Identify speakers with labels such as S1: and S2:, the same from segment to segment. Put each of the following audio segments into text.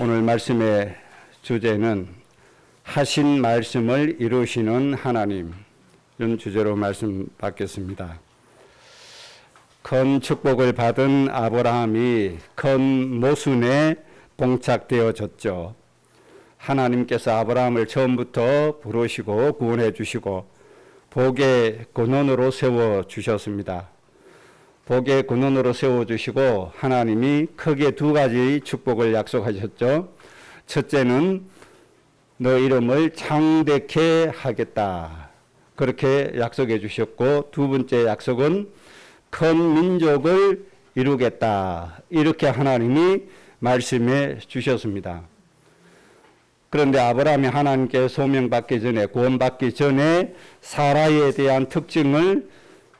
S1: 오늘 말씀의 주제는 하신 말씀을 이루시는 하나님, 이런 주제로 말씀 받겠습니다. 큰 축복을 받은 아브라함이 큰 모순에 봉착되어졌죠. 하나님께서 아브라함을 처음부터 부르시고 구원해 주시고 복의 근원으로 세워주셨습니다. 복의 근원으로 세워주시고 하나님이 크게 두 가지 축복을 약속하셨죠. 첫째는 너 이름을 창대케 하겠다, 그렇게 약속해 주셨고, 두 번째 약속은 큰 민족을 이루겠다, 이렇게 하나님이 말씀해 주셨습니다. 그런데 아브라함이 하나님께 소명받기 전에, 구원받기 전에 사라에 대한 특징을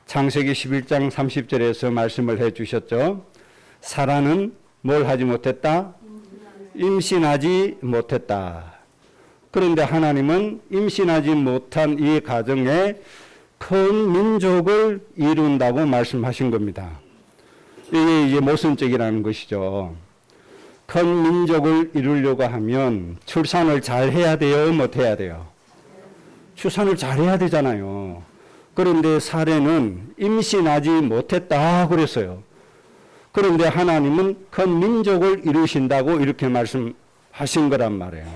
S1: 창세기 11장 30절에서 말씀을 해 주셨죠. 사라는 뭘 하지 못했다? 임신하지 못했다. 그런데 하나님은 임신하지 못한 이 가정에 큰 민족을 이룬다고 말씀하신 겁니다. 이게 이제 모순적이라는 것이죠. 큰 민족을 이루려고 하면 출산을 잘 해야 돼요, 못 해야 돼요? 출산을 잘 해야 되잖아요. 그런데 사례는 임신하지 못했다 그랬어요. 그런데 하나님은 큰 민족을 이루신다고 이렇게 말씀하신 거란 말이에요.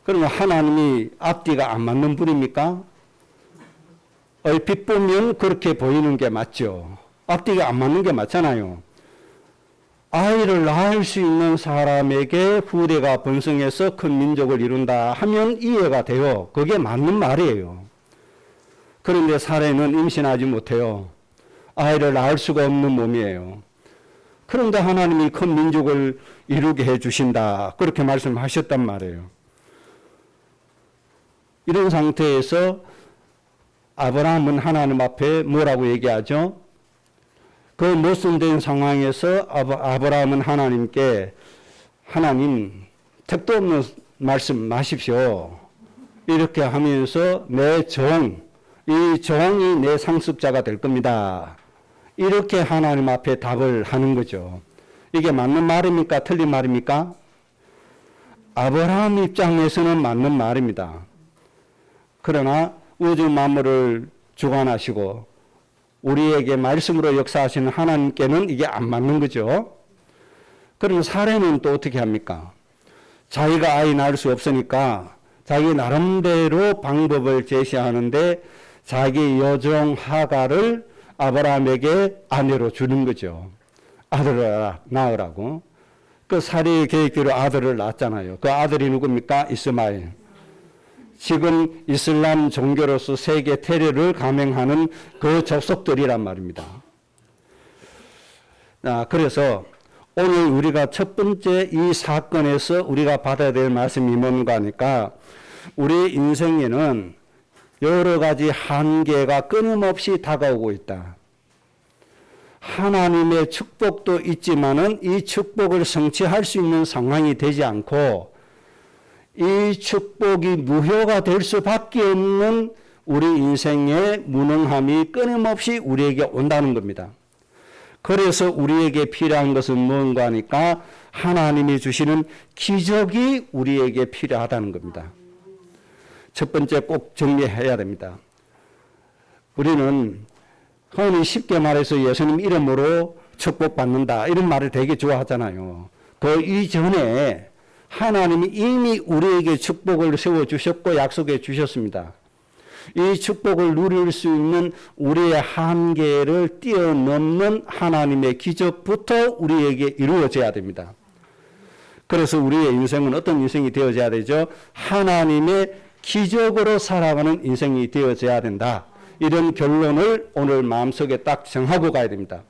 S1: 그러면 하나님이 앞뒤가 안 맞는 분입니까? 얼핏 보면 그렇게 보이는 게 맞죠. 앞뒤가 안 맞는 게 맞잖아요. 아이를 낳을 수 있는 사람에게 후대가 번성해서 큰 민족을 이룬다 하면 이해가 돼요. 그게 맞는 말이에요. 그런데 사례는 임신하지 못해요. 아이를 낳을 수가 없는 몸이에요. 그런데 하나님이 큰 민족을 이루게 해주신다, 그렇게 말씀하셨단 말이에요. 이런 상태에서 아브라함은 하나님 앞에 뭐라고 얘기하죠? 그 모순된 상황에서 아브라함은 하나님께, 하나님 택도 없는 말씀 마십시오, 이렇게 하면서 내 종, 이 종이 내 상습자가 될 겁니다, 이렇게 하나님 앞에 답을 하는 거죠. 이게 맞는 말입니까? 틀린 말입니까? 아브라함 입장에서는 맞는 말입니다. 그러나 우주 만물을 주관하시고 우리에게 말씀으로 역사하시는 하나님께는 이게 안 맞는 거죠. 그러면 사례는 또 어떻게 합니까? 자기가 아이 낳을 수 없으니까 자기 나름대로 방법을 제시하는데 자기 여종 하가를 아브라함에게 아내로 주는 거죠. 아들을 낳으라고. 그 사례의 계획대로 아들을 낳았잖아요. 그 아들이 누굽니까? 이스마엘. 지금 이슬람 종교로서 세계 테러를 감행하는 그 족속들이란 말입니다. 그래서 오늘 우리가 첫 번째 이 사건에서 우리가 받아야 될 말씀이 뭔가 하니까, 우리 인생에는 여러 가지 한계가 끊임없이 다가오고 있다. 하나님의 축복도 있지만은 이 축복을 성취할 수 있는 상황이 되지 않고 이 축복이 무효가 될 수밖에 없는 우리 인생의 무능함이 끊임없이 우리에게 온다는 겁니다. 그래서 우리에게 필요한 것은 뭔가 하니까 하나님이 주시는 기적이 우리에게 필요하다는 겁니다. 첫 번째 꼭 정리해야 됩니다. 우리는 흔히 쉽게 말해서 예수님 이름으로 축복받는다, 이런 말을 되게 좋아하잖아요. 그 이전에 하나님이 이미 우리에게 축복을 세워주셨고 약속해 주셨습니다. 이 축복을 누릴 수 있는 우리의 한계를 뛰어넘는 하나님의 기적부터 우리에게 이루어져야 됩니다. 그래서 우리의 인생은 어떤 인생이 되어져야 되죠? 하나님의 기적으로 살아가는 인생이 되어져야 된다. 이런 결론을 오늘 마음속에 딱 정하고 가야 됩니다.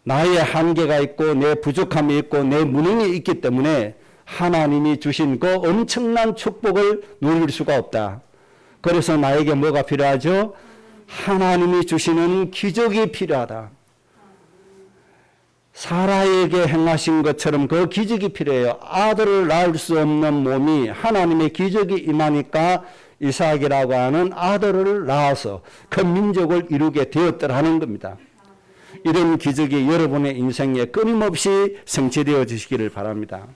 S1: 나의 한계가 있고 내 부족함이 있고 내 무능이 있기 때문에 하나님이 주신 그 엄청난 축복을 누릴 수가 없다. 그래서 나에게 뭐가 필요하죠? 하나님이 주시는 기적이 필요하다. 사라에게 행하신 것처럼 그 기적이 필요해요. 아들을 낳을 수 없는 몸이 하나님의 기적이 임하니까 이삭이라고 하는 아들을 낳아서 그 민족을 이루게 되었더라는 겁니다. 이런 기적이 여러분의 인생에 끊임없이 성취되어 주시기를 바랍니다.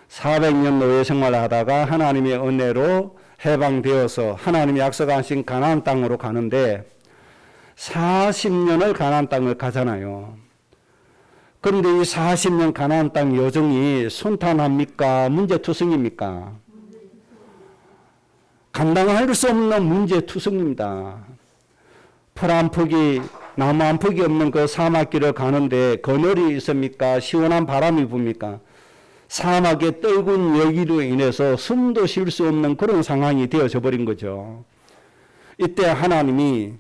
S1: 400년 노예 생활하다가 하나님의 은혜로 해방되어서 하나님이 약속하신 가나안 땅으로 가는데 40년을 가나안 땅을 가잖아요. 그런데 이 40년 가나안 땅 여정이 순탄합니까? 문제투성입니까? 감당할 수 없는 문제투성입니다. 풀 한 폭이, 나무 한 폭이 없는 그 사막길을 가는데 그늘이 있습니까? 시원한 바람이 붑니까? 사막의 떨군 열기로 인해서 숨도 쉴 수 없는 그런 상황이 되어져 버린 거죠. 이때 하나님이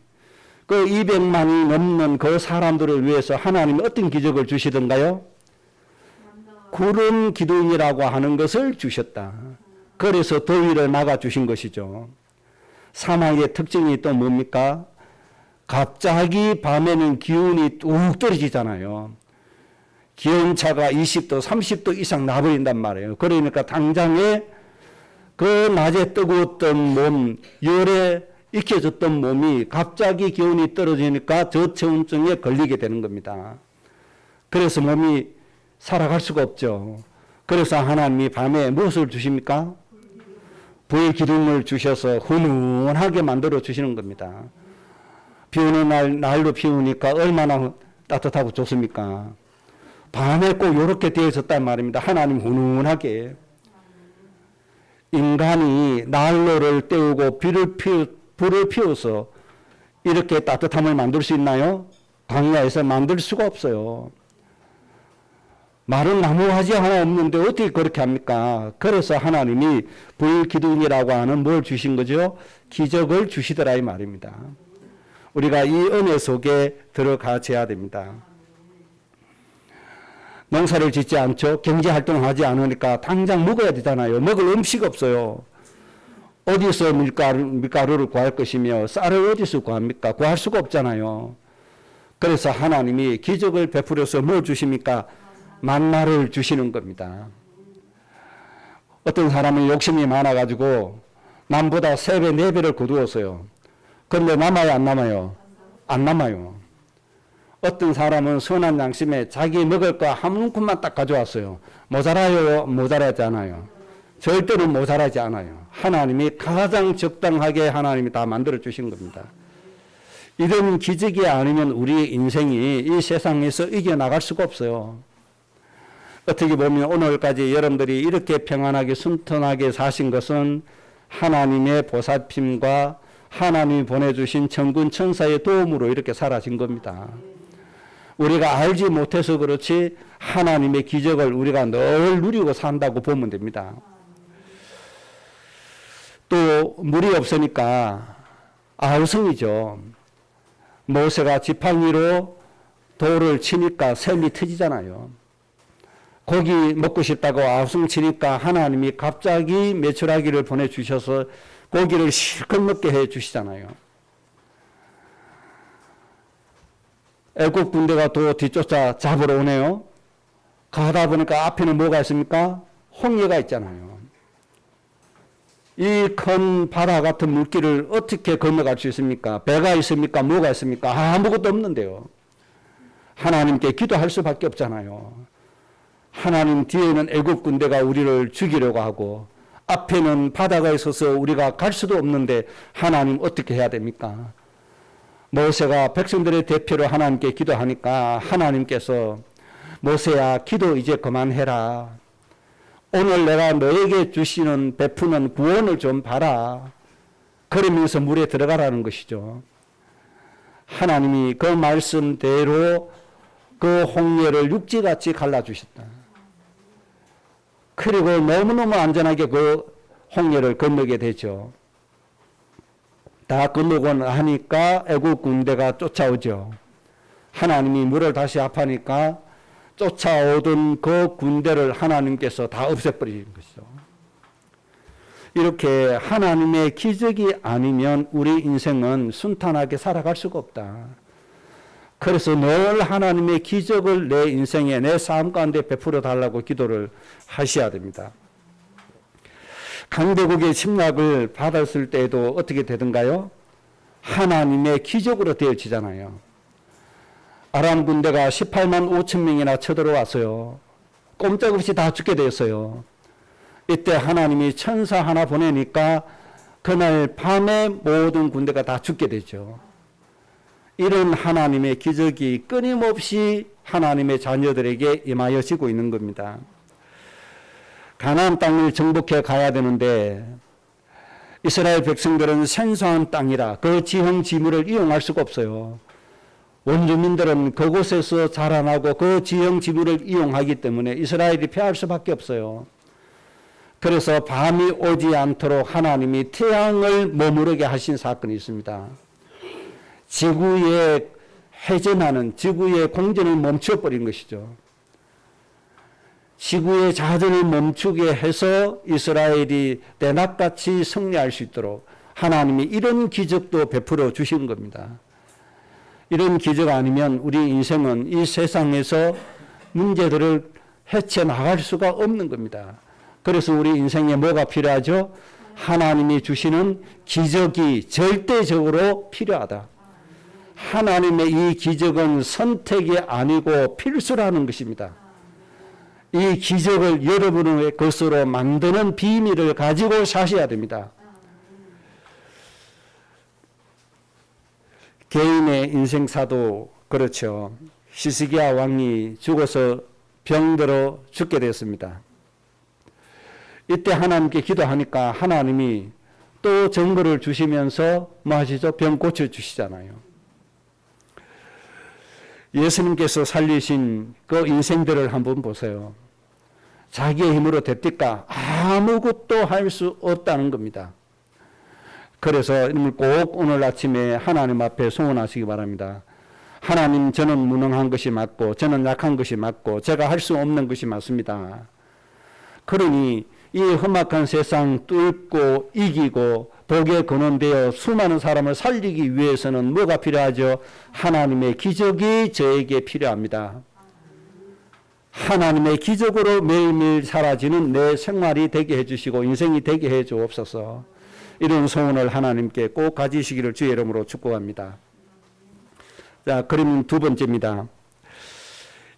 S1: 그 200만이 넘는 그 사람들을 위해서 하나님이 어떤 기적을 주시던가요? 구름 기둥이라고 하는 것을 주셨다. 그래서 더위를 막아주신 것이죠. 사막의 특징이 또 뭡니까? 갑자기 밤에는 기온이 뚝 떨어지잖아요. 기온차가 20도, 30도 이상 나버린단 말이에요. 그러니까 당장에 그 낮에 뜨거웠던 몸, 열에 익혀졌던 몸이 갑자기 기온이 떨어지니까 저체온증에 걸리게 되는 겁니다. 그래서 몸이 살아갈 수가 없죠. 그래서 하나님이 밤에 무엇을 주십니까? 불 기둥을 주셔서 훈훈하게 만들어 주시는 겁니다. 비 오는 날로 피우니까 얼마나 따뜻하고 좋습니까? 밤에 꼭 이렇게 되어졌단 말입니다. 하나님 훈훈하게. 인간이 난로를 때우고 불을 피워서 이렇게 따뜻함을 만들 수 있나요? 광야에서 만들 수가 없어요. 마른 나무하지 하나 없는데 어떻게 그렇게 합니까? 그래서 하나님이 불기둥이라고 하는 뭘 주신 거죠? 기적을 주시더라 이 말입니다. 우리가 이 은혜 속에 들어가셔야 됩니다. 농사를 짓지 않죠? 경제활동을 하지 않으니까 당장 먹어야 되잖아요. 먹을 음식 없어요. 어디서 밀가루를 구할 것이며 쌀을 어디서 구합니까? 구할 수가 없잖아요. 그래서 하나님이 기적을 베풀어서 뭘 주십니까? 만나를 주시는 겁니다. 어떤 사람은 욕심이 많아가지고 남보다 3배, 4배를 거두었어요. 그런데 남아요, 안 남아요? 안 남아요. 어떤 사람은 선한 양심에 자기 먹을 거 한 움큼만 딱 가져왔어요. 모자라요? 모자라지 않아요. 절대로 모자라지 않아요. 하나님이 가장 적당하게 하나님이 다 만들어 주신 겁니다. 이런 기적이 아니면 우리의 인생이 이 세상에서 이겨나갈 수가 없어요. 어떻게 보면 오늘까지 여러분들이 이렇게 평안하게 순탄하게 사신 것은 하나님의 보살핌과 하나님이 보내주신 천군 천사의 도움으로 이렇게 살아진 겁니다. 우리가 알지 못해서 그렇지 하나님의 기적을 우리가 늘 누리고 산다고 보면 됩니다. 또 물이 없으니까 아우성이죠. 모세가 지팡이로 돌을 치니까 샘이 터지잖아요. 고기 먹고 싶다고 아우성 치니까 하나님이 갑자기 메추라기를 보내주셔서 고기를 실컷 먹게 해주시잖아요. 애국 군대가 또 뒤쫓아 잡으러 오네요. 가다 보니까 앞에는 뭐가 있습니까? 홍해가 있잖아요. 이 큰 바다 같은 물길을 어떻게 건너갈 수 있습니까? 배가 있습니까? 뭐가 있습니까? 아무것도 없는데요. 하나님께 기도할 수밖에 없잖아요. 하나님 뒤에는 애국 군대가 우리를 죽이려고 하고 앞에는 바다가 있어서 우리가 갈 수도 없는데 하나님 어떻게 해야 됩니까? 모세가 백성들의 대표로 하나님께 기도하니까 하나님께서 모세야 기도 이제 그만해라. 오늘 내가 너에게 주시는 베푸는 구원을 좀 봐라. 그러면서 물에 들어가라는 것이죠. 하나님이 그 말씀대로 그 홍해를 육지같이 갈라주셨다. 그리고 너무너무 안전하게 그 홍해를 건너게 되죠. 다 건너고 하니까 애국 군대가 쫓아오죠. 하나님이 물을 다시 합하니까 쫓아오던 그 군대를 하나님께서 다 없애버리는 것이죠. 이렇게 하나님의 기적이 아니면 우리 인생은 순탄하게 살아갈 수가 없다. 그래서 늘 하나님의 기적을 내 인생에 내 삶 가운데 베풀어 달라고 기도를 하셔야 됩니다. 강대국의 침략을 받았을 때에도 어떻게 되던가요? 하나님의 기적으로 되어지잖아요. 아람 군대가 18만 5천 명이나 쳐들어왔어요. 꼼짝없이 다 죽게 되었어요. 이때 하나님이 천사 하나 보내니까 그날 밤에 모든 군대가 다 죽게 되죠. 이런 하나님의 기적이 끊임없이 하나님의 자녀들에게 임하여지고 있는 겁니다. 가나안 땅을 정복해 가야 되는데 이스라엘 백성들은 생소한 땅이라 그 지형 지물을 이용할 수가 없어요. 원주민들은 그곳에서 자라나고 그 지형 지물을 이용하기 때문에 이스라엘이 패할 수밖에 없어요. 그래서 밤이 오지 않도록 하나님이 태양을 머무르게 하신 사건이 있습니다. 지구의 회전하는 지구의 공전을 멈춰버린 것이죠. 지구의 자전을 멈추게 해서 이스라엘이 대낮같이 승리할 수 있도록 하나님이 이런 기적도 베풀어 주신 겁니다. 이런 기적 아니면 우리 인생은 이 세상에서 문제들을 헤쳐나갈 수가 없는 겁니다. 그래서 우리 인생에 뭐가 필요하죠? 하나님이 주시는 기적이 절대적으로 필요하다. 하나님의 이 기적은 선택이 아니고 필수라는 것입니다. 이 기적을 여러분의 것으로 만드는 비밀을 가지고 사셔야 됩니다. 개인의 인생사도 그렇죠. 히스기야 왕이 죽어서 병들어 죽게 됐습니다. 이때 하나님께 기도하니까 하나님이 또 정보를 주시면서 뭐 하시죠? 병 고쳐주시잖아요. 예수님께서 살리신 그 인생들을 한번 보세요. 자기의 힘으로 됩니까? 아무것도 할 수 없다는 겁니다. 그래서 꼭 오늘 아침에 하나님 앞에 소원하시기 바랍니다. 하나님, 저는 무능한 것이 맞고 저는 약한 것이 맞고 제가 할 수 없는 것이 맞습니다. 그러니 이 험악한 세상 뚫고 이기고 복에 근원되어 수많은 사람을 살리기 위해서는 뭐가 필요하죠? 하나님의 기적이 저에게 필요합니다. 하나님의 기적으로 매일매일 사라지는 내 생활이 되게 해주시고 인생이 되게 해 주옵소서. 이런 소원을 하나님께 꼭 가지시기를 주의 이름으로 축복합니다. 자, 그러면 두 번째입니다.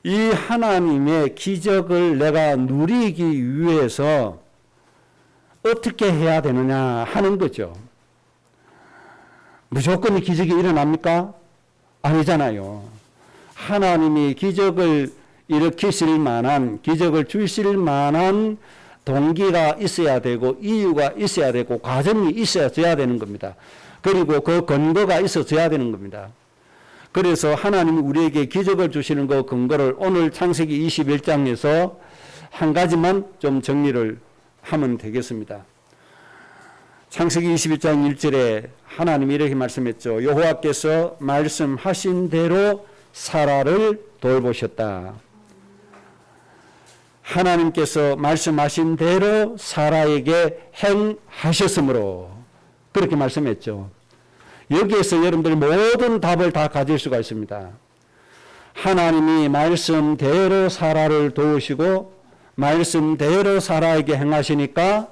S1: 이 하나님의 기적을 내가 누리기 위해서 어떻게 해야 되느냐 하는 거죠. 무조건 기적이 일어납니까? 아니잖아요. 하나님이 기적을 일으키실 만한, 기적을 주실 만한 동기가 있어야 되고 이유가 있어야 되고 과정이 있어야 되는 겁니다. 그리고 그 근거가 있어져야 되는 겁니다. 그래서 하나님이 우리에게 기적을 주시는 그 근거를 오늘 창세기 21장에서 한 가지만 좀 정리를 하면 되겠습니다. 창세기 21장 1절에 하나님이 이렇게 말씀했죠. 여호와께서 말씀하신 대로 사라를 돌보셨다. 하나님께서 말씀하신 대로 사라에게 행하셨으므로 그렇게 말씀했죠. 여기에서 여러분들이 모든 답을 다 가질 수가 있습니다. 하나님이 말씀대로 사라를 도우시고 말씀대로 사라에게 행하시니까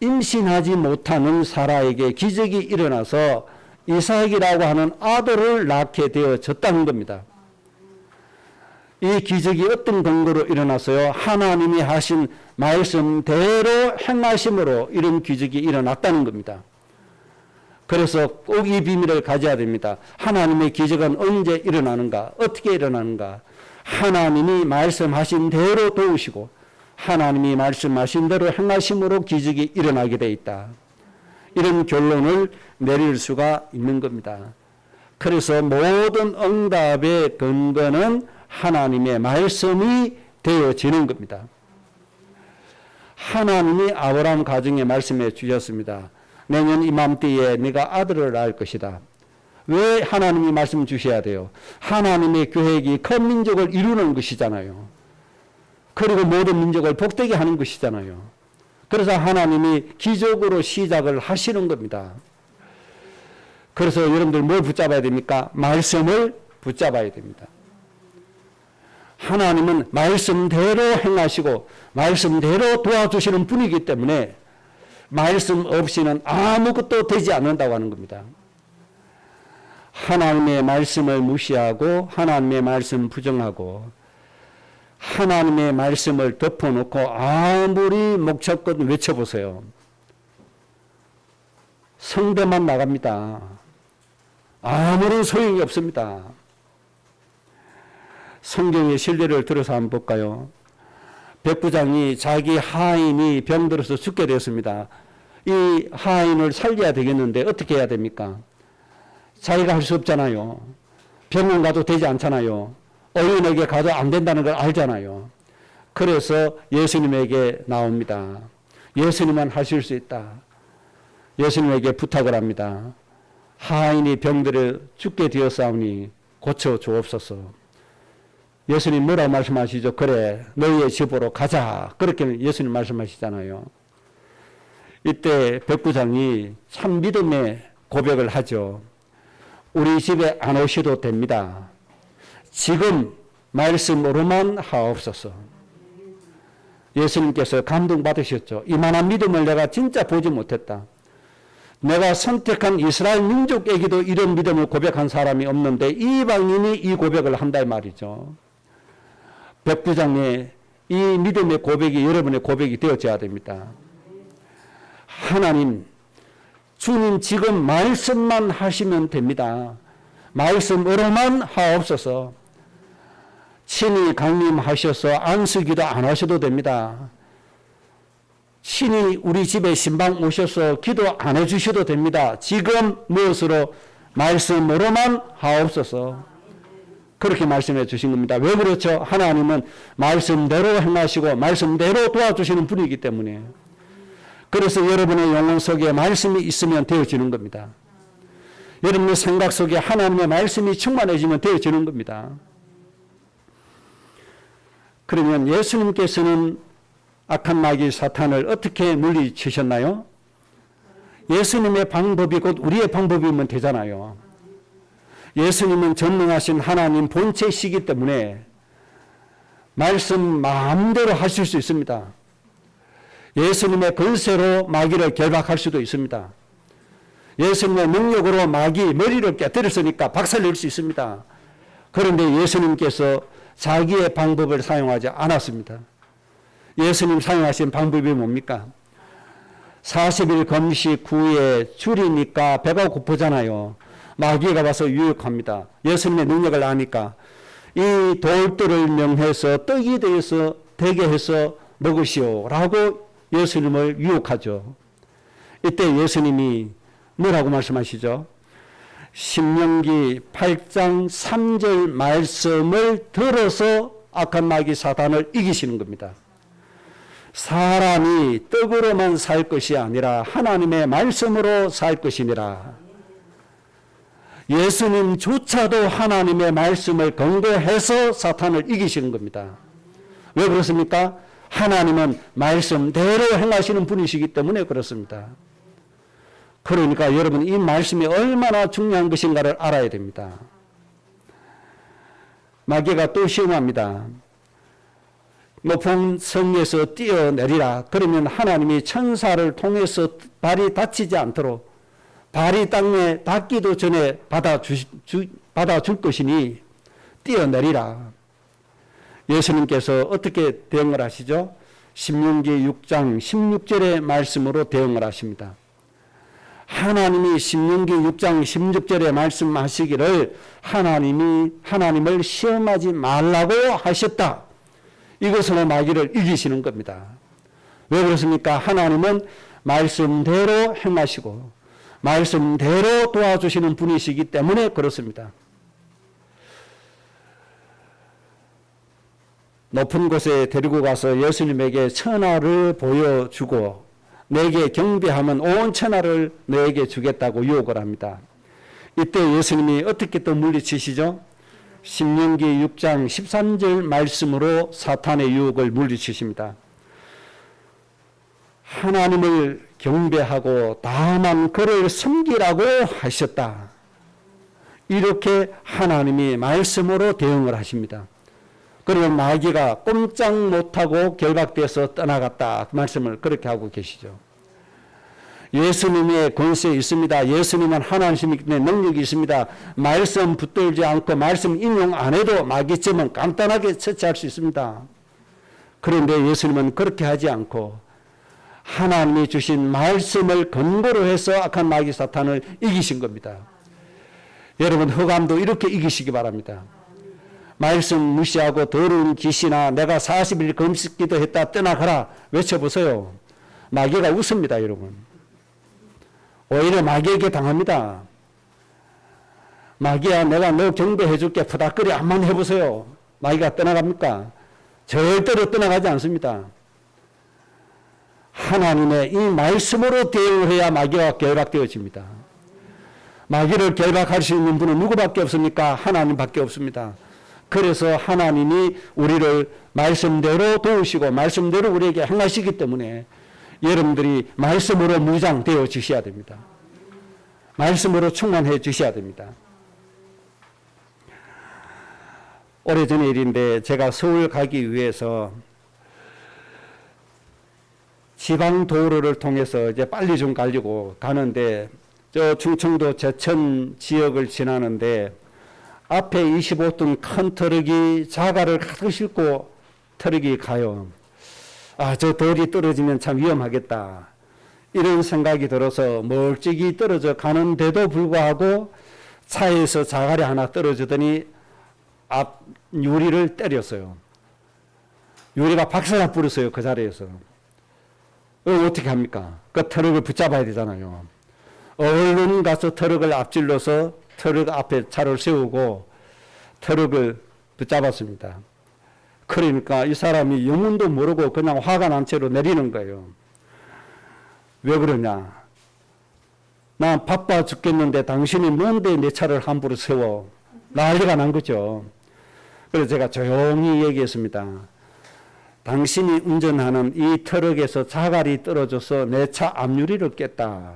S1: 임신하지 못하는 사라에게 기적이 일어나서 이삭이라고 하는 아들을 낳게 되어졌다는 겁니다. 이 기적이 어떤 근거로 일어났어요? 하나님이 하신 말씀대로 행하심으로 이런 기적이 일어났다는 겁니다. 그래서 꼭 이 비밀을 가져야 됩니다. 하나님의 기적은 언제 일어나는가? 어떻게 일어나는가? 하나님이 말씀하신 대로 도우시고 하나님이 말씀하신 대로 행하심으로 기적이 일어나게 돼 있다. 이런 결론을 내릴 수가 있는 겁니다. 그래서 모든 응답의 근거는 하나님의 말씀이 되어지는 겁니다. 하나님이 아브라함 가정에 말씀해 주셨습니다. 내년 이맘때에 네가 아들을 낳을 것이다. 왜 하나님이 말씀 주셔야 돼요? 하나님의 계획이 큰 민족을 이루는 것이잖아요. 그리고 모든 민족을 복되게 하는 것이잖아요. 그래서 하나님이 기적으로 시작을 하시는 겁니다. 그래서 여러분들 뭘 붙잡아야 됩니까? 말씀을 붙잡아야 됩니다. 하나님은 말씀대로 행하시고 말씀대로 도와주시는 분이기 때문에 말씀 없이는 아무것도 되지 않는다고 하는 겁니다. 하나님의 말씀을 무시하고 하나님의 말씀 부정하고 하나님의 말씀을 덮어놓고 아무리 목적껏 외쳐보세요. 성대만 나갑니다. 아무런 소용이 없습니다. 성경의 실례를 들어서 한번 볼까요? 백부장이 자기 하인이 병들어서 죽게 되었습니다. 이 하인을 살려야 되겠는데 어떻게 해야 됩니까? 자기가 할 수 없잖아요. 병원 가도 되지 않잖아요. 의원에게 가도 안 된다는 걸 알잖아요. 그래서 예수님에게 나옵니다. 예수님만 하실 수 있다. 예수님에게 부탁을 합니다. 하인이 병들어 죽게 되었사오니 고쳐 주옵소서. 예수님 뭐라고 말씀하시죠? 그래, 너희의 집으로 가자. 그렇게 예수님 말씀하시잖아요. 이때 백부장이 참 믿음의 고백을 하죠. 우리 집에 안 오셔도 됩니다. 지금 말씀으로만 하옵소서. 예수님께서 감동받으셨죠. 이만한 믿음을 내가 진짜 보지 못했다. 내가 선택한 이스라엘 민족에게도 이런 믿음을 고백한 사람이 없는데 이방인이 이 고백을 한다 말이죠. 백부장의 이 믿음의 고백이 여러분의 고백이 되어져야 됩니다. 하나님, 주님 지금 말씀만 하시면 됩니다. 말씀으로만 하옵소서. 친히 강림하셔서 안수기도 안 하셔도 됩니다. 친히 우리 집에 신방 오셔서 기도 안 해주셔도 됩니다. 지금 무엇으로? 말씀으로만 하옵소서. 그렇게 말씀해 주신 겁니다. 왜 그렇죠? 하나님은 말씀대로 행하시고 말씀대로 도와주시는 분이기 때문에. 그래서 여러분의 영혼 속에 말씀이 있으면 되어지는 겁니다. 여러분의 생각 속에 하나님의 말씀이 충만해지면 되어지는 겁니다. 그러면 예수님께서는 악한 마귀 사탄을 어떻게 물리치셨나요? 예수님의 방법이 곧 우리의 방법이면 되잖아요. 예수님은 전능하신 하나님 본체이시기 때문에 말씀 마음대로 하실 수 있습니다. 예수님의 권세로 마귀를 결박할 수도 있습니다. 예수님의 능력으로 마귀 머리를 깨뜨렸으니까 박살낼 수 있습니다. 그런데 예수님께서 자기의 방법을 사용하지 않았습니다. 예수님 사용하신 방법이 뭡니까? 40일 금식 후에 줄이니까 배가 고프잖아요. 마귀가 와서 유혹합니다. 예수님의 능력을 아니까 이 돌들을 명해서 떡이 되어서 되게 해서 먹으시오라고 예수님을 유혹하죠. 이때 예수님이 뭐라고 말씀하시죠? 신명기 8장 3절 말씀을 들어서 악한 마귀 사탄을 이기시는 겁니다. 사람이 떡으로만 살 것이 아니라 하나님의 말씀으로 살 것이니라. 예수님조차도 하나님의 말씀을 경고해서 사탄을 이기시는 겁니다. 왜 그렇습니까? 하나님은 말씀대로 행하시는 분이시기 때문에 그렇습니다. 그러니까 여러분 이 말씀이 얼마나 중요한 것인가를 알아야 됩니다. 마귀가 또 시험합니다. 높은 성에서 뛰어내리라. 그러면 하나님이 천사를 통해서 발이 다치지 않도록 발이 땅에 닿기도 전에 받아줄 것이니 뛰어내리라. 예수님께서 어떻게 대응을 하시죠? 신명기 6장 16절의 말씀으로 대응을 하십니다. 하나님이 신명기 6장 16절에 말씀하시기를 하나님을 시험하지 말라고 하셨다. 이것으로 마귀를 이기시는 겁니다. 왜 그렇습니까? 하나님은 말씀대로 행하시고 말씀대로 도와주시는 분이시기 때문에 그렇습니다. 높은 곳에 데리고 가서 예수님에게 천하를 보여주고 내게 경배하면 온 천하를 너에게 주겠다고 유혹을 합니다. 이때 예수님이 어떻게 또 물리치시죠? 신명기 6장 13절 말씀으로 사탄의 유혹을 물리치십니다. 하나님을 경배하고 다만 그를 섬기라고 하셨다. 이렇게 하나님이 말씀으로 대응을 하십니다. 그러면 마귀가 꼼짝 못하고 결박돼서 떠나갔다. 그 말씀을 그렇게 하고 계시죠. 예수님의 권세 있습니다. 예수님은 하나님의 능력이 있습니다. 말씀 붙들지 않고 말씀 인용 안 해도 마귀점은 간단하게 처치할 수 있습니다. 그런데 예수님은 그렇게 하지 않고 하나님이 주신 말씀을 근거로 해서 악한 마귀 사탄을 이기신 겁니다. 여러분 흑암도 이렇게 이기시기 바랍니다. 말씀 무시하고 더러운 기시나 내가 40일 금식 기도했다 떠나가라 외쳐보세요. 마귀가 웃습니다. 여러분. 오히려 마귀에게 당합니다. 마귀야 내가 너 경배해 줄게 푸닥거리 한번 해보세요. 마귀가 떠나갑니까? 절대로 떠나가지 않습니다. 하나님의 이 말씀으로 대응을 해야 마귀가 결박되어집니다. 마귀를 결박할 수 있는 분은 누구밖에 없습니까? 하나님밖에 없습니다. 그래서 하나님이 우리를 말씀대로 도우시고 말씀대로 우리에게 행하시기 때문에 여러분들이 말씀으로 무장되어 주셔야 됩니다. 말씀으로 충만해 주셔야 됩니다. 오래전의 일인데 제가 서울 가기 위해서 지방 도로를 통해서 이제 빨리 좀 가려고 가는데 저 충청도 제천 지역을 지나는데 앞에 25톤 큰 트럭이 자갈을 가득 싣고 트럭이 가요. 아, 저 돌이 떨어지면 참 위험하겠다. 이런 생각이 들어서 멀찍이 떨어져 가는데도 불구하고 차에서 자갈이 하나 떨어지더니 앞 유리를 때렸어요. 유리가 박살나 뿌렸어요. 그 자리에서. 어떻게 합니까? 그 트럭을 붙잡아야 되잖아요. 얼른 가서 트럭을 앞질러서 트럭 앞에 차를 세우고 트럭을 붙잡았습니다. 그러니까 이 사람이 영문도 모르고 그냥 화가 난 채로 내리는 거예요. 왜 그러냐? 나 바빠 죽겠는데 당신이 뭔데 내 차를 함부로 세워? 난리가 난 거죠. 그래서 제가 조용히 얘기했습니다. 당신이 운전하는 이 트럭에서 자갈이 떨어져서 내 차 앞유리를 깼다.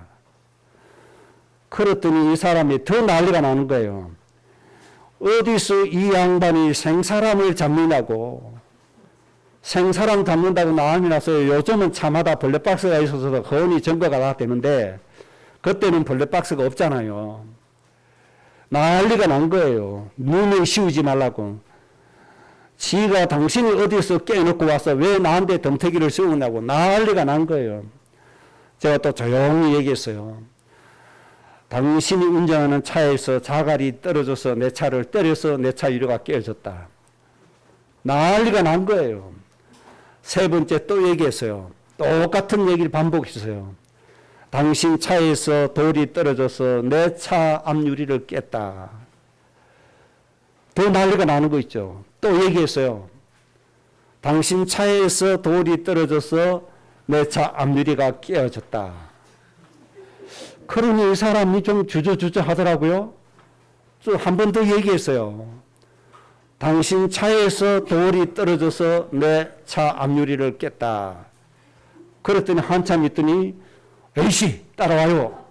S1: 그랬더니 이 사람이 더 난리가 나는 거예요. 어디서 이 양반이 생사람을 잡느냐고. 생사람 잡는다고 난리 났어요. 요즘은 차마다 벌레박스가 있어서 거의 점거가 다 되는데 그때는 벌레박스가 없잖아요. 난리가 난 거예요. 누명 씌우지 말라고. 지가 당신이 어디서 깨놓고 와서 왜 나한테 덤태기를 씌우냐고 난리가 난 거예요. 제가 또 조용히 얘기했어요. 당신이 운전하는 차에서 자갈이 떨어져서 내 차를 때려서 내 차 유리가 깨어졌다. 난리가 난 거예요. 세 번째 또 얘기했어요. 똑같은 얘기를 반복했어요. 당신 차에서 돌이 떨어져서 내 차 앞유리를 깼다. 더 난리가 나는 거 있죠. 또 얘기했어요. 당신 차에서 돌이 떨어져서 내 차 앞유리가 깨어졌다. 그러니 이 사람이 좀 주저주저 하더라고요. 한 번 더 얘기했어요. 당신 차에서 돌이 떨어져서 내 차 앞유리를 깼다. 그랬더니 한참 있더니 에이씨 따라와요.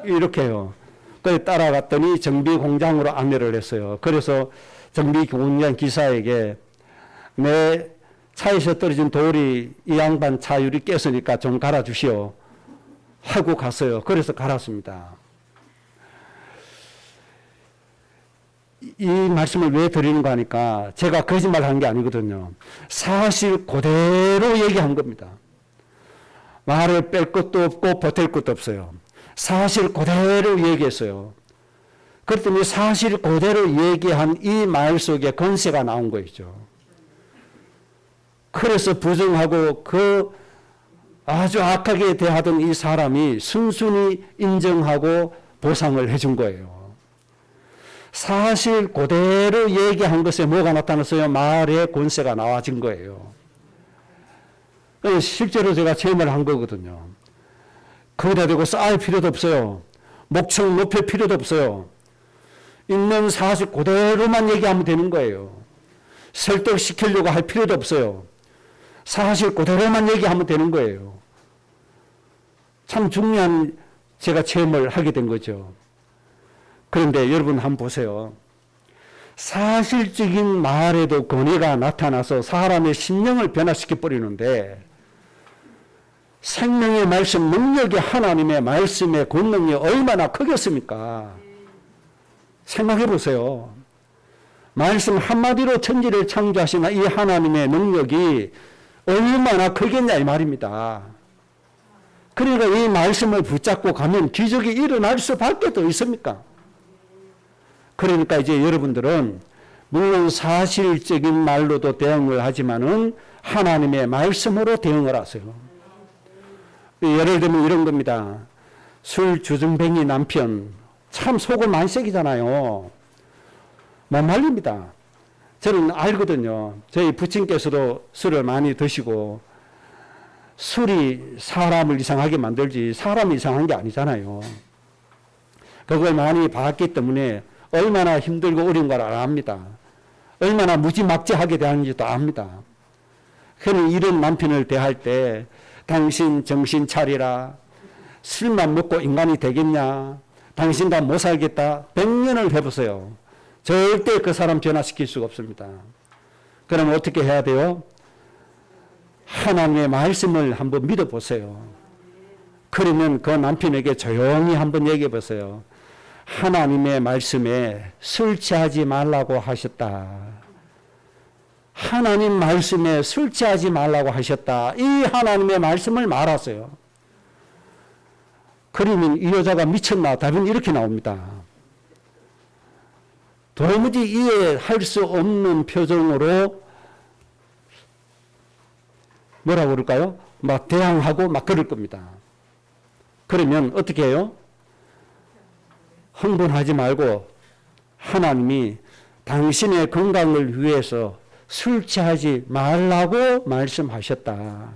S1: 이렇게 해요. 그래서 따라갔더니 정비공장으로 안내를 했어요. 그래서 정비공장 기사에게 내 차에서 떨어진 돌이 이 양반 차 유리 깼으니까 좀 갈아주시오 하고 갔어요. 그래서 갈았습니다. 이 말씀을 왜 드리는가 하니까 제가 거짓말 한 게 아니거든요. 사실 그대로 얘기한 겁니다. 말을 뺄 것도 없고 보탤 것도 없어요. 사실 그대로 얘기했어요. 그랬더니 사실 그대로 얘기한 이 말 속에 권세가 나온 거죠. 그래서 부정하고 그 아주 악하게 대하던 이 사람이 순순히 인정하고 보상을 해준 거예요. 사실 그대로 얘기한 것에 뭐가 나타났어요? 말의 권세가 나와진 거예요. 실제로 제가 체험을 한 거거든요. 거기다 대고 쌓을 필요도 없어요. 목청 높일 필요도 없어요. 있는 사실 그대로만 얘기하면 되는 거예요. 설득시키려고 할 필요도 없어요. 사실 그대로만 얘기하면 되는 거예요. 참 중요한 제가 체험을 하게 된 거죠. 그런데 여러분 한번 보세요. 사실적인 말에도 권위가 나타나서 사람의 심령을 변화시켜 버리는데 생명의 말씀 능력이 하나님의 말씀의 권능이 얼마나 크겠습니까? 생각해 보세요. 말씀 한마디로 천지를 창조하시는 이 하나님의 능력이 얼마나 크겠냐 이 말입니다. 그러니까 이 말씀을 붙잡고 가면 기적이 일어날 수밖에 더 있습니까? 그러니까 이제 여러분들은 물론 사실적인 말로도 대응을 하지만은 하나님의 말씀으로 대응을 하세요. 예를 들면 이런 겁니다. 술 주정뱅이 남편 참 속을 많이 새기잖아요. 못 말립니다. 저는 알거든요. 저희 부친께서도 술을 많이 드시고 술이 사람을 이상하게 만들지 사람이 이상한 게 아니잖아요. 그걸 많이 봤기 때문에 얼마나 힘들고 어려운 걸 압니다. 얼마나 무지막지하게 대하는지도 압니다. 그는 이런 남편을 대할 때 당신 정신 차리라. 술만 먹고 인간이 되겠냐. 당신 다 못 살겠다. 100년을 해보세요. 절대 그 사람 변화시킬 수가 없습니다. 그럼 어떻게 해야 돼요? 하나님의 말씀을 한번 믿어보세요. 그러면 그 남편에게 조용히 한번 얘기해 보세요. 하나님의 말씀에 술 취하지 말라고 하셨다. 하나님 말씀에 술 취하지 말라고 하셨다. 이 하나님의 말씀을 말하세요. 그러면 이 여자가 미쳤나? 답은 이렇게 나옵니다. 도무지 이해할 수 없는 표정으로 뭐라고 그럴까요? 막 대항하고 막 그럴 겁니다. 그러면 어떻게 해요? 흥분하지 말고 하나님이 당신의 건강을 위해서 술 취하지 말라고 말씀하셨다.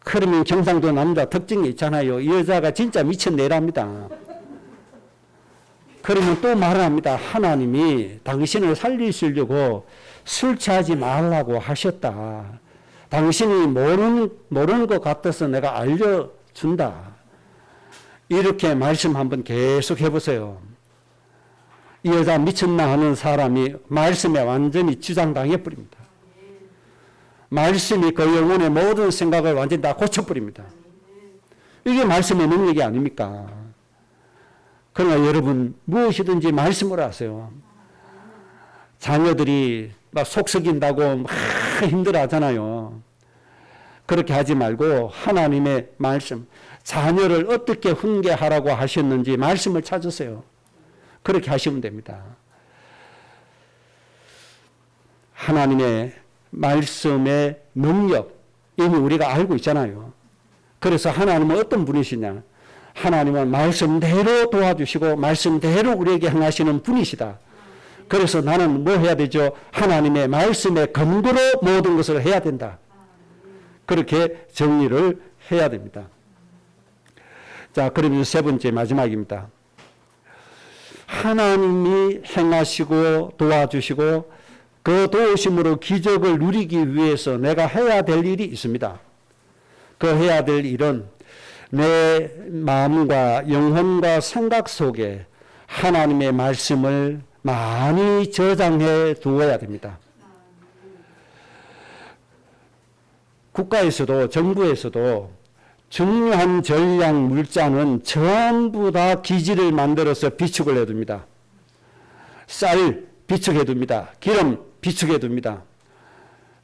S1: 그러면 경상도 남자 특징이 있잖아요. 이 여자가 진짜 미쳤네랍니다. 그러면 또 말을 합니다. 하나님이 당신을 살리시려고 술 취하지 말라고 하셨다. 당신이 모르는 것 같아서 내가 알려준다. 이렇게 말씀 한번 계속 해보세요. 이 여자 미쳤나 하는 사람이 말씀에 완전히 주장당해버립니다. 말씀이 그 영혼의 모든 생각을 완전히 다 고쳐버립니다. 이게 말씀의 능력이 아닙니까? 그러나 여러분 무엇이든지 말씀으로 하세요. 자녀들이 막 속 썩인다고 막 힘들어 하잖아요. 그렇게 하지 말고 하나님의 말씀, 자녀를 어떻게 훈계하라고 하셨는지 말씀을 찾으세요. 그렇게 하시면 됩니다. 하나님의 말씀의 능력 이미 우리가 알고 있잖아요. 그래서 하나님은 어떤 분이시냐? 하나님은 말씀대로 도와주시고 말씀대로 우리에게 행하시는 분이시다. 그래서 나는 뭐 해야 되죠? 하나님의 말씀의 근거로 모든 것을 해야 된다. 그렇게 정리를 해야 됩니다. 자, 그러면 세 번째 마지막입니다. 하나님이 행하시고 도와주시고 그 도우심으로 기적을 누리기 위해서 내가 해야 될 일이 있습니다. 그 해야 될 일은 내 마음과 영혼과 생각 속에 하나님의 말씀을 많이 저장해 두어야 됩니다. 국가에서도 정부에서도 중요한 전략 물자는 전부 다 기지를 만들어서 비축을 해둡니다. 쌀 비축해둡니다. 기름 비축해둡니다.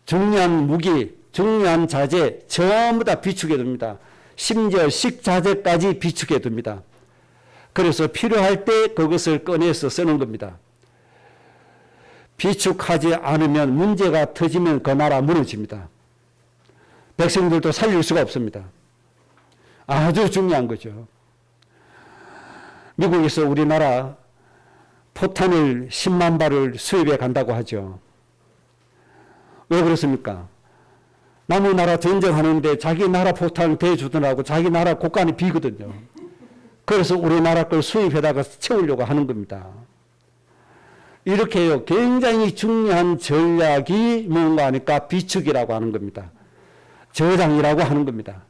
S1: 중요한 무기, 중요한 자재 전부 다 비축해둡니다. 심지어 식자재까지 비축해둡니다. 그래서 필요할 때 그것을 꺼내서 쓰는 겁니다. 비축하지 않으면 문제가 터지면 그 나라 무너집니다. 백성들도 살릴 수가 없습니다. 아주 중요한 거죠. 미국에서 우리나라 포탄을 10만 발을 수입해 간다고 하죠. 왜 그렇습니까? 남의 나라 전쟁하는데 자기 나라 포탄을 대주더라고 자기 나라 국간이 비거든요. 그래서 우리나라 걸 수입해다가 채우려고 하는 겁니다. 이렇게 해요. 굉장히 중요한 전략이 뭔가 하니까 비축이라고 하는 겁니다. 저장이라고 하는 겁니다.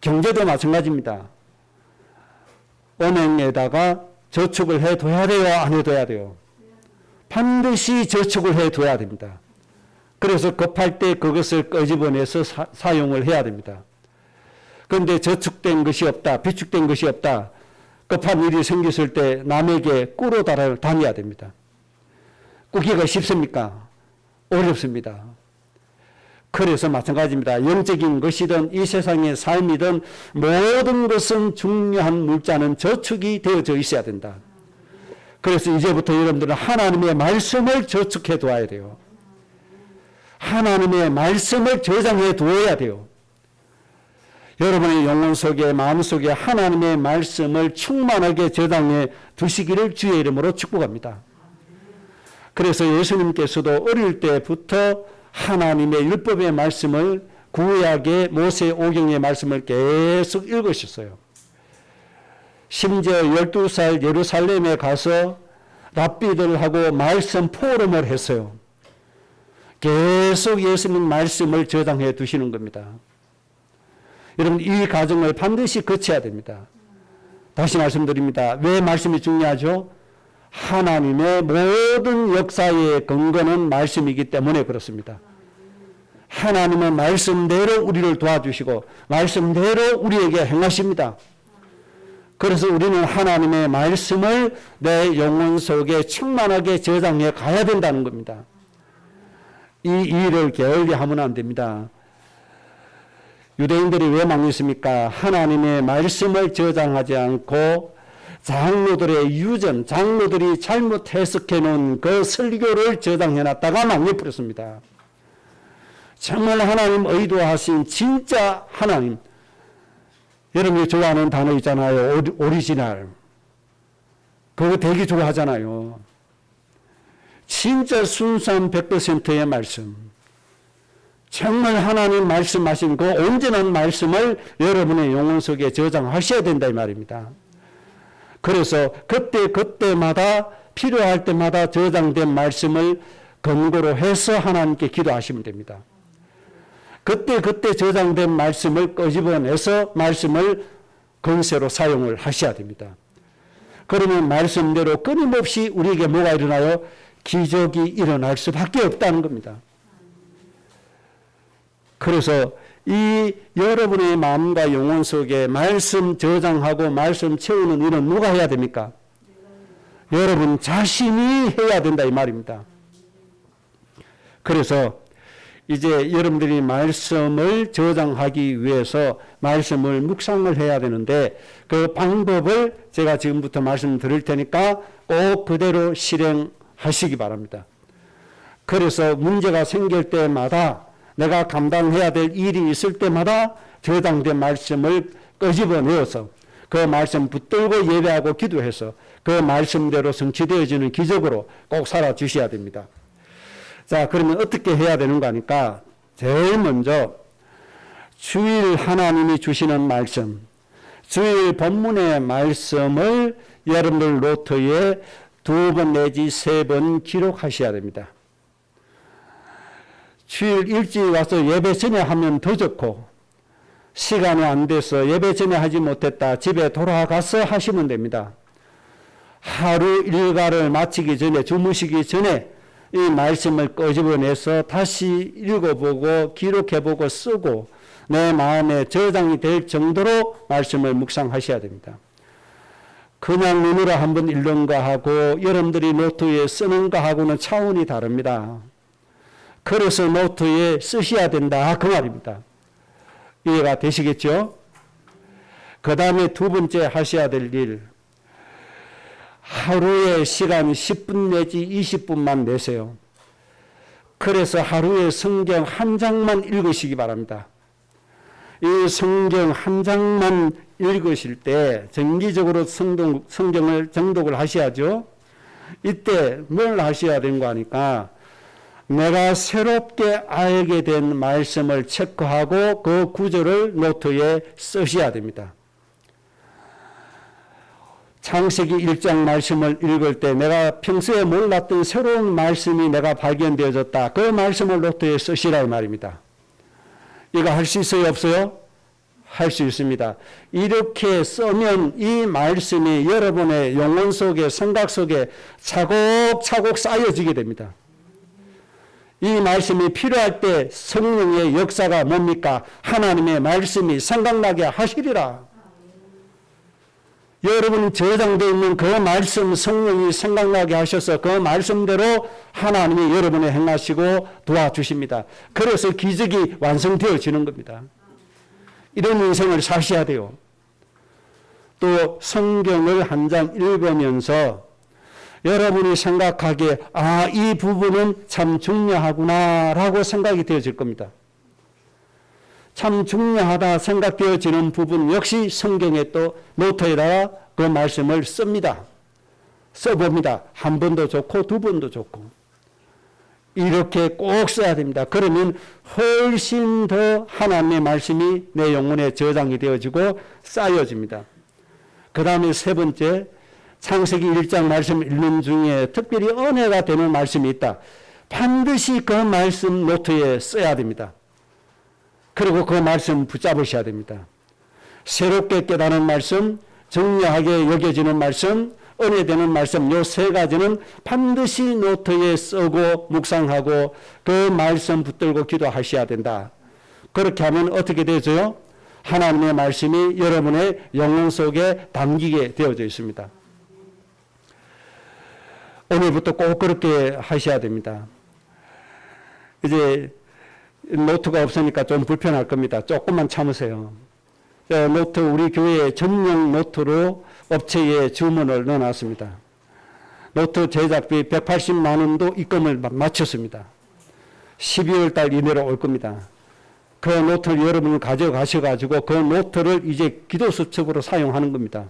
S1: 경제도 마찬가지입니다. 은행에다가 저축을 해둬야 돼요? 안 해둬야 돼요? 반드시 저축을 해둬야 됩니다. 그래서 급할 때 그것을 끄집어내서 사용을 해야 됩니다. 그런데 저축된 것이 없다, 비축된 것이 없다, 급한 일이 생겼을 때 남에게 꾸러 다녀야 됩니다. 꾸기가 쉽습니까? 어렵습니다. 그래서 마찬가지입니다. 영적인 것이든 이 세상의 삶이든 모든 것은 중요한 물자는 저축이 되어져 있어야 된다. 그래서 이제부터 여러분들은 하나님의 말씀을 저축해 두어야 돼요. 하나님의 말씀을 저장해 두어야 돼요. 여러분의 영혼 속에, 마음 속에 하나님의 말씀을 충만하게 저장해 두시기를 주의 이름으로 축복합니다. 그래서 예수님께서도 어릴 때부터 하나님의 율법의 말씀을, 구약의 모세 오경의 말씀을 계속 읽으셨어요. 심지어 12살 예루살렘에 가서 랍비들하고 말씀 포럼을 했어요. 계속 예수님 말씀을 저장해 두시는 겁니다. 여러분, 이 과정을 반드시 거쳐야 됩니다. 다시 말씀드립니다. 왜 말씀이 중요하죠? 하나님의 모든 역사의 근거는 말씀이기 때문에 그렇습니다. 하나님은 말씀대로 우리를 도와주시고 말씀대로 우리에게 행하십니다. 그래서 우리는 하나님의 말씀을 내 영혼 속에 충만하게 저장해 가야 된다는 겁니다. 이 일을 게을리하면 안 됩니다. 유대인들이 왜 망했습니까? 하나님의 말씀을 저장하지 않고 장로들의 유전, 장로들이 잘못 해석해 놓은 그 설교를 저장해 놨다가 망해버렸습니다. 정말 하나님 의도하신 진짜 하나님, 여러분이 좋아하는 단어 있잖아요. 오리지널. 그거 되게 좋아하잖아요. 진짜 순수한 100%의 말씀. 정말 하나님 말씀하신 그 온전한 말씀을 여러분의 영혼 속에 저장하셔야 된다 이 말입니다. 그래서 그때마다 필요할 때마다 저장된 말씀을 근거로 해서 하나님께 기도하시면 됩니다. 그때 저장된 말씀을 끄집어내서 말씀을 건세로 사용을 하셔야 됩니다. 그러면 말씀대로 끊임없이 우리에게 뭐가 일어나요? 기적이 일어날 수밖에 없다는 겁니다. 그래서 이 여러분의 마음과 영혼 속에 말씀 저장하고 말씀 채우는 일은 누가 해야 됩니까? 여러분 자신이 해야 된다 이 말입니다. 그래서 이제 여러분들이 말씀을 저장하기 위해서 말씀을 묵상을 해야 되는데 그 방법을 제가 지금부터 말씀드릴 테니까 꼭 그대로 실행하시기 바랍니다. 그래서 문제가 생길 때마다 내가 감당해야 될 일이 있을 때마다 저장된 말씀을 끄집어내어서 그 말씀 붙들고 예배하고 기도해서 그 말씀대로 성취되어지는 기적으로 꼭 살아주셔야 됩니다. 자, 그러면 어떻게 해야 되는가 하니까 제일 먼저 주일 하나님이 주시는 말씀, 주일 본문의 말씀을 여러분들 노트에 2번 내지 3번 기록하셔야 됩니다. 주일 일찍 와서 예배 전에 하면 더 좋고 시간이 안 돼서 예배 전에 하지 못했다 집에 돌아가서 하시면 됩니다. 하루 일과를 마치기 전에 주무시기 전에 이 말씀을 끄집어내서 다시 읽어보고 기록해보고 쓰고 내 마음에 저장이 될 정도로 말씀을 묵상하셔야 됩니다. 그냥 눈으로 한번 읽는 거하고 여러분들이 노트에 쓰는 거하고는 차원이 다릅니다. 그래서 노트에 쓰셔야 된다 그 말입니다. 이해가 되시겠죠? 그 다음에 2번째 하셔야 될 일, 하루에 시간 10분 내지 20분만 내세요. 그래서 하루에 성경 한 장만 읽으시기 바랍니다. 이 성경 한 장만 읽으실 때 정기적으로 성경을 정독을 하셔야죠. 이때 뭘 하셔야 되는 거 하니까 내가 새롭게 알게 된 말씀을 체크하고 그 구절을 노트에 쓰셔야 됩니다. 창세기 1장 말씀을 읽을 때 내가 평소에 몰랐던 새로운 말씀이 내가 발견되어졌다. 그 말씀을 노트에 쓰시라 이 말입니다. 이거 할 수 있어요? 없어요? 할 수 있습니다. 이렇게 쓰면 이 말씀이 여러분의 영혼 속에 생각 속에 차곡차곡 쌓여지게 됩니다. 이 말씀이 필요할 때 성령의 역사가 뭡니까? 하나님의 말씀이 생각나게 하시리라. 여러분 저장되어 있는 그 말씀 성령이 생각나게 하셔서 그 말씀대로 하나님이 여러분을 행하시고 도와주십니다. 그래서 기적이 완성되어지는 겁니다. 이런 인생을 사셔야 돼요. 또 성경을 한 장 읽으면서 여러분이 생각하기에 이 부분은 참 중요하구나 라고 생각이 되어질 겁니다. 참 중요하다 생각되어지는 부분 역시 성경에 또 노트에다가 그 말씀을 씁니다. 써봅니다. 한 번도 좋고 두 번도 좋고. 이렇게 꼭 써야 됩니다. 그러면 훨씬 더 하나님의 말씀이 내 영혼에 저장이 되어지고 쌓여집니다. 그 다음에 세 번째, 창세기 1장 말씀 읽는 중에 특별히 은혜가 되는 말씀이 있다. 반드시 그 말씀 노트에 써야 됩니다. 그리고 그 말씀 붙잡으셔야 됩니다. 새롭게 깨닫는 말씀, 정리하게 여겨지는 말씀, 은혜되는 말씀, 요 세 가지는 반드시 노트에 쓰고 묵상하고 그 말씀 붙들고 기도하셔야 된다. 그렇게 하면 어떻게 되죠? 하나님의 말씀이 여러분의 영혼 속에 담기게 되어져 있습니다. 오늘부터 꼭 그렇게 하셔야 됩니다. 이제 노트가 없으니까 좀 불편할 겁니다. 조금만 참으세요. 노트 우리 교회 전용 노트로 업체에 주문을 넣어놨습니다. 노트 제작비 180만 원도 입금을 마쳤습니다. 12월 달 이내로 올 겁니다. 그 노트를 여러분이 가져가셔가지고 그 노트를 이제 기도 수첩으로 사용하는 겁니다.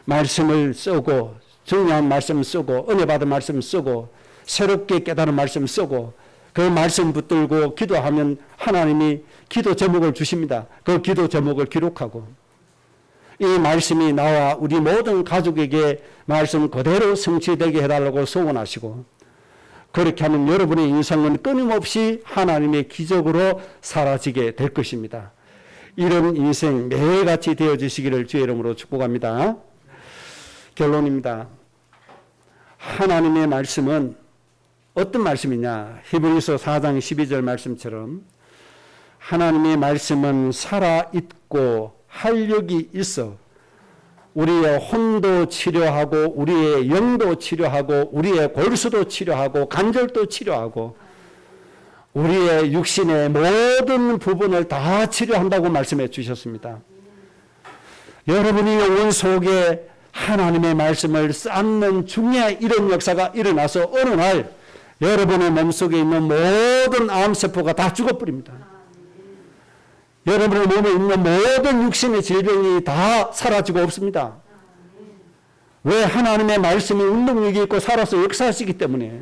S1: 말씀을 쓰고 중요한 말씀 쓰고 은혜 받은 말씀 쓰고 새롭게 깨달은 말씀 쓰고 그 말씀 붙들고 기도하면 하나님이 기도 제목을 주십니다. 그 기도 제목을 기록하고 이 말씀이 나와 우리 모든 가족에게 말씀 그대로 성취되게 해달라고 소원하시고 그렇게 하면 여러분의 인생은 끊임없이 하나님의 기적으로 사라지게 될 것입니다. 이런 인생 매일같이 되어지시기를 주의 이름으로 축복합니다. 결론입니다. 하나님의 말씀은 어떤 말씀이냐? 히브리서 4장 12절 말씀처럼 하나님의 말씀은 살아있고 활력이 있어 우리의 혼도 치료하고 우리의 영도 치료하고 우리의 골수도 치료하고 관절도 치료하고 우리의 육신의 모든 부분을 다 치료한다고 말씀해 주셨습니다. 여러분이 영혼 속에 하나님의 말씀을 쌓는 중에 이런 역사가 일어나서 어느 날 여러분의 몸속에 있는 모든 암세포가 다 죽어버립니다. 여러분의 몸에 있는 모든 육신의 질병이 다 사라지고 없습니다. 왜? 하나님의 말씀이 운동력이 있고 살아서 역사하시기 때문에.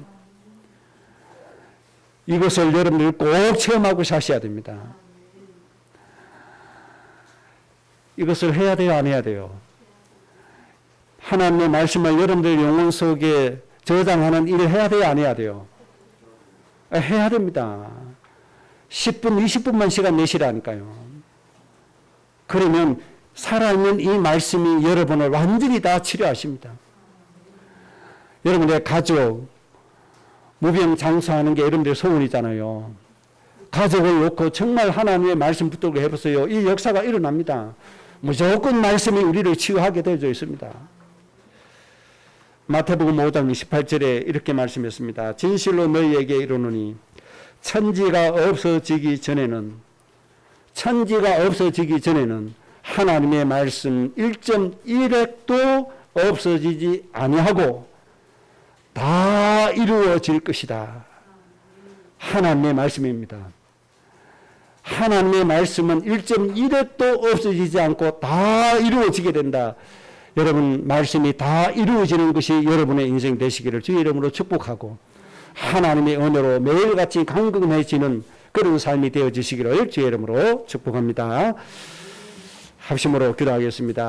S1: 이것을 여러분들 꼭 체험하고 사셔야 됩니다. 이것을 해야 돼요, 안 해야 돼요? 하나님의 말씀을 여러분들 영혼 속에 저장하는 일을 해야 돼요, 안 해야 돼요? 해야 됩니다. 10분, 20분만 시간 내시라니까요. 그러면 살아있는 이 말씀이 여러분을 완전히 다 치료하십니다. 여러분의 가족, 무병장수하는 게 여러분들의 소원이잖아요. 가족을 놓고 정말 하나님의 말씀 붙들고 해보세요. 이 역사가 일어납니다. 무조건 말씀이 우리를 치유하게 되어져 있습니다. 마태복음 5장 28절에 이렇게 말씀했습니다. 진실로 너희에게 이르노니 천지가 없어지기 전에는 하나님의 말씀 1.1획도 없어지지 아니하고 다 이루어질 것이다. 하나님의 말씀입니다. 하나님의 말씀은 1.1획도 없어지지 않고 다 이루어지게 된다. 여러분 말씀이 다 이루어지는 것이 여러분의 인생 되시기를 주의 이름으로 축복하고 하나님의 은혜로 매일같이 강건해지는 그런 삶이 되어지시기를 주의 이름으로 축복합니다. 합심으로 기도하겠습니다.